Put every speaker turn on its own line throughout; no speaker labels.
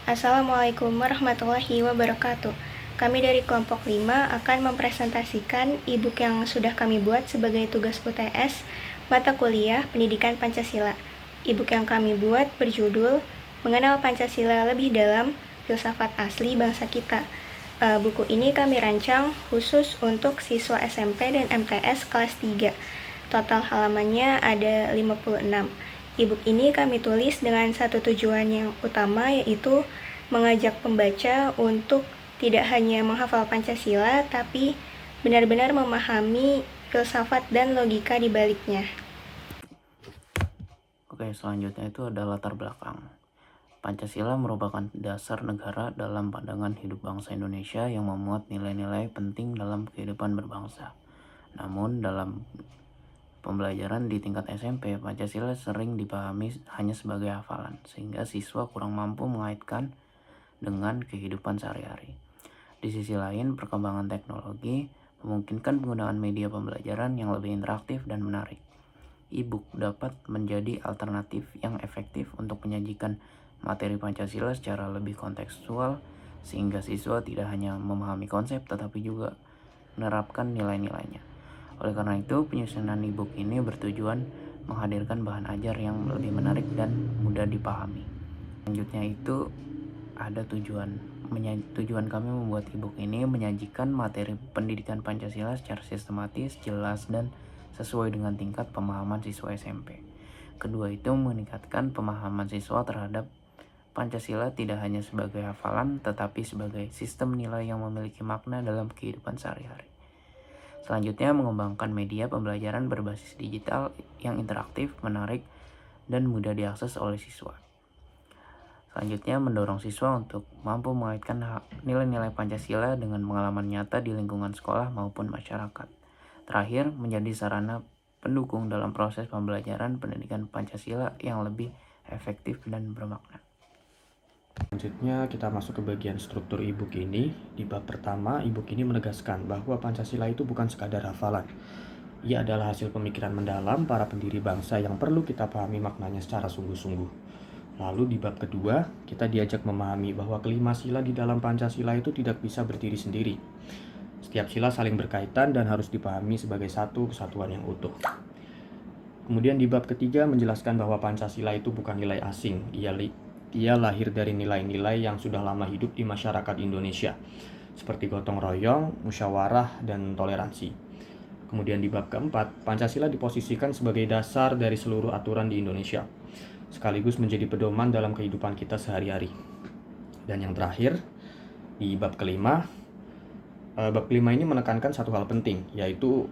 Assalamualaikum warahmatullahi wabarakatuh. Kami dari kelompok 5 akan mempresentasikan e-book yang sudah kami buat sebagai tugas UTS mata kuliah Pendidikan Pancasila. E-book yang kami buat berjudul Mengenal Pancasila Lebih Dalam, Filsafat Asli Bangsa Kita. Buku ini kami rancang khusus untuk siswa SMP dan MTS kelas 3. Total halamannya ada 56. E-book ini kami tulis dengan satu tujuan yang utama, yaitu mengajak pembaca untuk tidak hanya menghafal Pancasila, tapi benar-benar memahami filsafat dan logika di baliknya.
Oke, selanjutnya itu ada latar belakang. Pancasila merupakan dasar negara dalam pandangan hidup bangsa Indonesia yang memuat nilai-nilai penting dalam kehidupan berbangsa. Namun dalam pembelajaran di tingkat SMP, Pancasila sering dipahami hanya sebagai hafalan, sehingga siswa kurang mampu mengaitkan dengan kehidupan sehari-hari. Di sisi lain, perkembangan teknologi memungkinkan penggunaan media pembelajaran yang lebih interaktif dan menarik. E-book dapat menjadi alternatif yang efektif untuk menyajikan materi Pancasila secara lebih kontekstual, sehingga siswa tidak hanya memahami konsep tetapi juga menerapkan nilai-nilainya. Oleh karena itu, penyusunan e-book ini bertujuan menghadirkan bahan ajar yang lebih menarik dan mudah dipahami. Selanjutnya itu ada tujuan kami membuat e-book ini menyajikan materi pendidikan Pancasila secara sistematis, jelas, dan sesuai dengan tingkat pemahaman siswa SMP. Kedua itu meningkatkan pemahaman siswa terhadap Pancasila tidak hanya sebagai hafalan, tetapi sebagai sistem nilai yang memiliki makna dalam kehidupan sehari-hari. Selanjutnya, mengembangkan media pembelajaran berbasis digital yang interaktif, menarik, dan mudah diakses oleh siswa. Selanjutnya, mendorong siswa untuk mampu mengaitkan nilai-nilai Pancasila dengan pengalaman nyata di lingkungan sekolah maupun masyarakat. Terakhir, menjadi sarana pendukung dalam proses pembelajaran pendidikan Pancasila yang lebih efektif dan bermakna.
Selanjutnya kita masuk ke bagian struktur e-book ini. Di bab pertama, e-book ini menegaskan bahwa Pancasila itu bukan sekadar hafalan. Ia adalah hasil pemikiran mendalam para pendiri bangsa yang perlu kita pahami maknanya secara sungguh-sungguh. Lalu di bab kedua, kita diajak memahami bahwa kelima sila di dalam Pancasila itu tidak bisa berdiri sendiri. Setiap sila saling berkaitan dan harus dipahami sebagai satu kesatuan yang utuh. Kemudian di bab ketiga menjelaskan bahwa Pancasila itu bukan nilai asing. Ia lahir dari nilai-nilai yang sudah lama hidup di masyarakat Indonesia, seperti gotong royong, musyawarah, dan toleransi. Kemudian di bab keempat, Pancasila diposisikan sebagai dasar dari seluruh aturan di Indonesia, sekaligus menjadi pedoman dalam kehidupan kita sehari-hari. Dan yang terakhir, di bab kelima ini menekankan satu hal penting, yaitu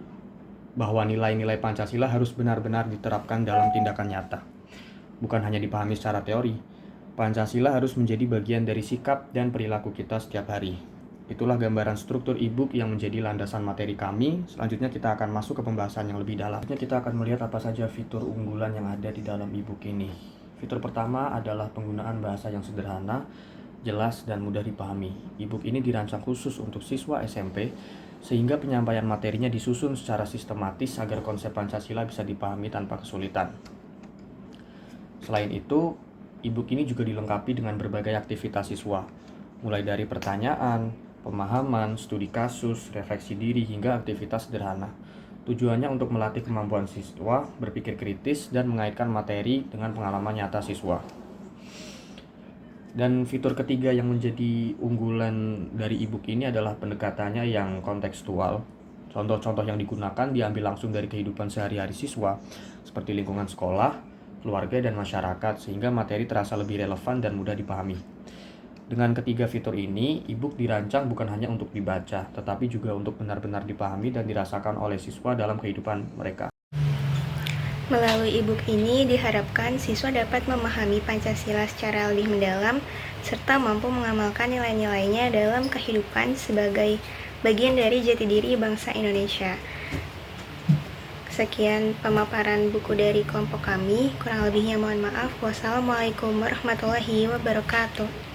bahwa nilai-nilai Pancasila harus benar-benar diterapkan dalam tindakan nyata, bukan hanya dipahami secara teori. Pancasila harus menjadi bagian dari sikap dan perilaku kita setiap hari. Itulah gambaran struktur e-book yang menjadi landasan materi kami. Selanjutnya kita akan masuk ke pembahasan yang lebih dalam. Selanjutnya kita akan melihat apa saja fitur unggulan yang ada di dalam e-book ini. Fitur pertama adalah penggunaan bahasa yang sederhana, jelas, dan mudah dipahami. E-book ini dirancang khusus untuk siswa SMP, sehingga penyampaian materinya disusun secara sistematis agar konsep Pancasila bisa dipahami tanpa kesulitan. Selain itu, e-book ini juga dilengkapi dengan berbagai aktivitas siswa, mulai dari pertanyaan, pemahaman, studi kasus, refleksi diri, hingga aktivitas sederhana. Tujuannya untuk melatih kemampuan siswa berpikir kritis dan mengaitkan materi dengan pengalaman nyata siswa. Dan fitur ketiga yang menjadi unggulan dari e-book ini adalah pendekatannya yang kontekstual. Contoh-contoh yang digunakan diambil langsung dari kehidupan sehari-hari siswa, seperti lingkungan sekolah, keluarga, dan masyarakat, sehingga materi terasa lebih relevan dan mudah dipahami. Dengan ketiga fitur ini, e-book dirancang bukan hanya untuk dibaca, tetapi juga untuk benar-benar dipahami dan dirasakan oleh siswa dalam kehidupan mereka.
Melalui e-book ini diharapkan siswa dapat memahami Pancasila secara lebih mendalam, serta mampu mengamalkan nilai-nilainya dalam kehidupan sebagai bagian dari jati diri bangsa Indonesia. Sekian pemaparan buku dari kelompok kami, kurang lebihnya mohon maaf. Wassalamualaikum warahmatullahi wabarakatuh.